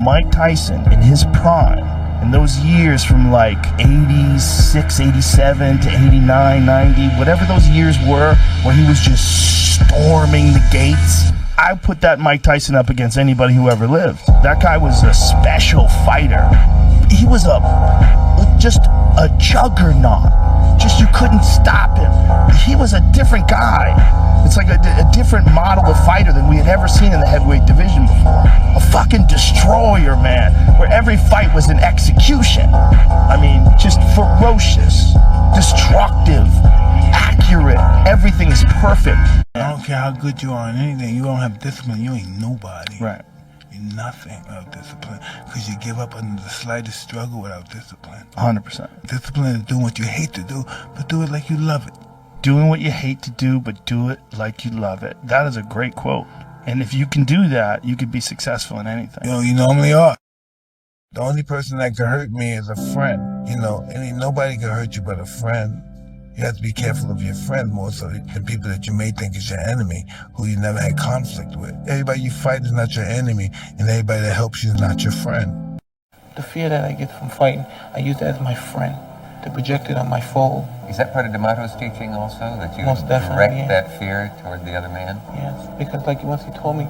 Mike Tyson in his prime, in those years from like 86, 87 to 89, 90, whatever those years were, where he was just storming the gates, I put that Mike Tyson up against anybody who ever lived. That guy was a special fighter. He was just a juggernaut. Just you couldn't stop him. He was a different guy. It's like a different model of fighter than we had ever seen in the heavyweight division before. A fucking destroyer, man, where every fight was an execution. I mean, just ferocious, destructive, accurate. Everything is perfect. I don't care how good you are in anything. You don't have discipline, you ain't nobody. Right. You're nothing without discipline. Because you give up under the slightest struggle without discipline. 100%. Discipline is doing what you hate to do, but do it like you love it. Doing what you hate to do, but do it like you love it. That is a great quote. And if you can do that, you could be successful in anything. You know, you normally are. The only person that can hurt me is a friend. You know, nobody can hurt you but a friend. You have to be careful of your friend more so than people that you may think is your enemy, who you never had conflict with. Everybody you fight is not your enemy, and everybody that helps you is not your friend. The fear that I get from fighting, I use that as my friend to project it on my foe. Is that part of D'Amato's teaching also, that you Most definitely, direct yeah. that fear toward the other man? Yes, because like once he told me,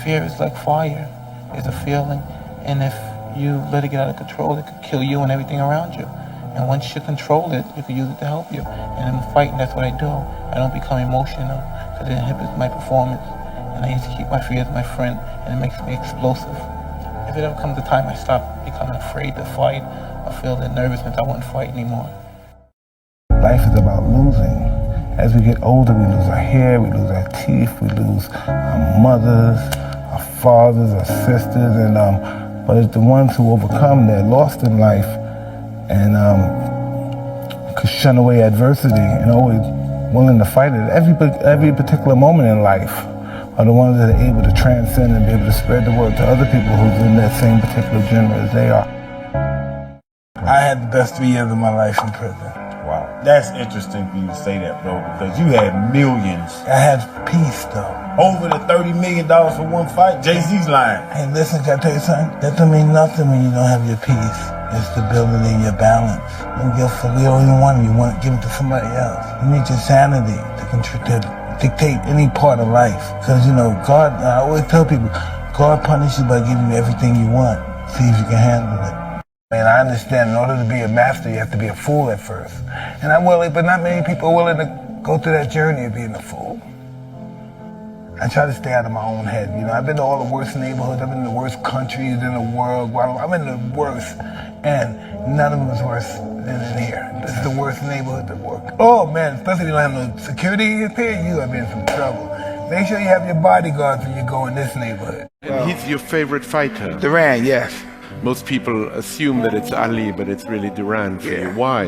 fear is like fire. It's a feeling, and if you let it get out of control, it could kill you and everything around you. And once you control it, you can use it to help you. And in fighting, that's what I do. I don't become emotional because it inhibits my performance. And I used to keep my fear as my friend, and it makes me explosive. If it ever comes a time I stop becoming afraid to fight, I feel that nervousness, I wouldn't fight anymore. Life is about losing. As we get older, we lose our hair, we lose our teeth, we lose our mothers, our fathers, our sisters, and but it's the ones who overcome, they're lost in life, and could shun away adversity and always willing to fight it. Every particular moment in life are the ones that are able to transcend and be able to spread the word to other people who's in that same particular genre as they are. I had the best 3 years of my life in prison. Wow. That's interesting for you to say that, bro, because you had millions. I had peace, though. Over the $30 million for one fight? Jay-Z's lying. Hey, listen, can I tell you something? That don't mean nothing when you don't have your peace. Your stability and your balance. You don't even want it. You want to give it to somebody else. You need your sanity to dictate any part of life. Because, you know, God, I always tell people, God punishes you by giving you everything you want. See if you can handle it. And I understand in order to be a master, you have to be a fool at first. And I'm willing, but not many people are willing to go through that journey of being a fool. I try to stay out of my own head. You know, I've been to all the worst neighborhoods, I've been to the worst countries in the world. I'm in the worst, and none of them is worse than in here. This is the worst neighborhood to work. Oh man, especially if you don't have no security up here, you are in some trouble. Make sure you have your bodyguards when you go in this neighborhood. And he's your favorite fighter? Duran, yes. Most people assume that it's Ali, but it's really Duran for you. Why?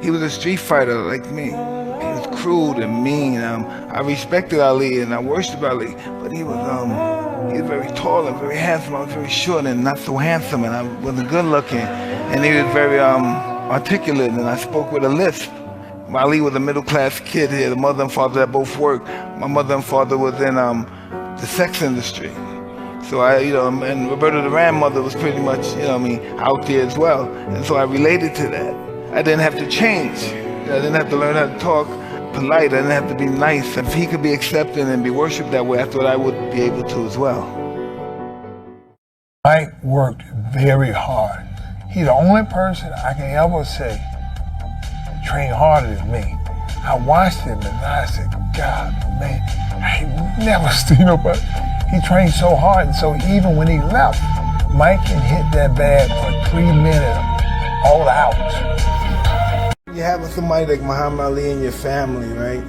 He was a street fighter like me. He was crude and mean. I respected Ali and I worshipped Ali, but he was very tall and very handsome. I was very short and not so handsome, and I wasn't good looking. And he was very articulate, and I spoke with a lisp. Ali was a middle class kid here. The mother and father that both worked. My mother and father was in the sex industry. So and Roberto Duran's mother was pretty much, out there as well. And so I related to that. I didn't have to change. I didn't have to learn how to talk polite. I didn't have to be nice. If he could be accepted and be worshipped that way, I thought I would be able to as well. Mike worked very hard. He's the only person I can ever say trained harder than me. I watched him and I said, God, man, I ain't never seen nobody. He trained so hard, and so even when he left, Mike can hit that bag for 3 minutes, all out. You having somebody like Muhammad Ali in your family, right?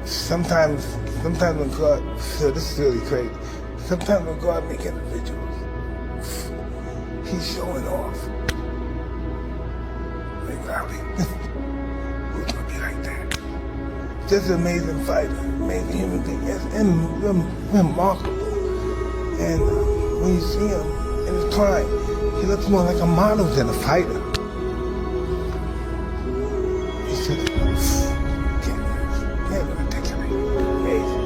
Sometimes when God, so this is really crazy. Sometimes when God make individuals, he's showing off. Like Ali, who's gonna be like that? Just an amazing fighter, amazing human being, yes, and remarkable. And when you see him in his prime, he looks more like a model than a fighter. He's just, can't articulate, amazing.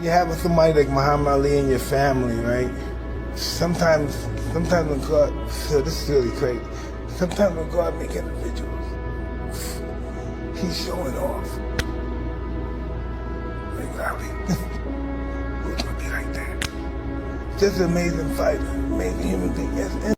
You having somebody like Muhammad Ali in your family, right? Sometimes when God, so this is really crazy. Sometimes when God make individuals, He's showing off. Like Ali, who's gonna be like that? Just an amazing fighter, amazing human being. Yes,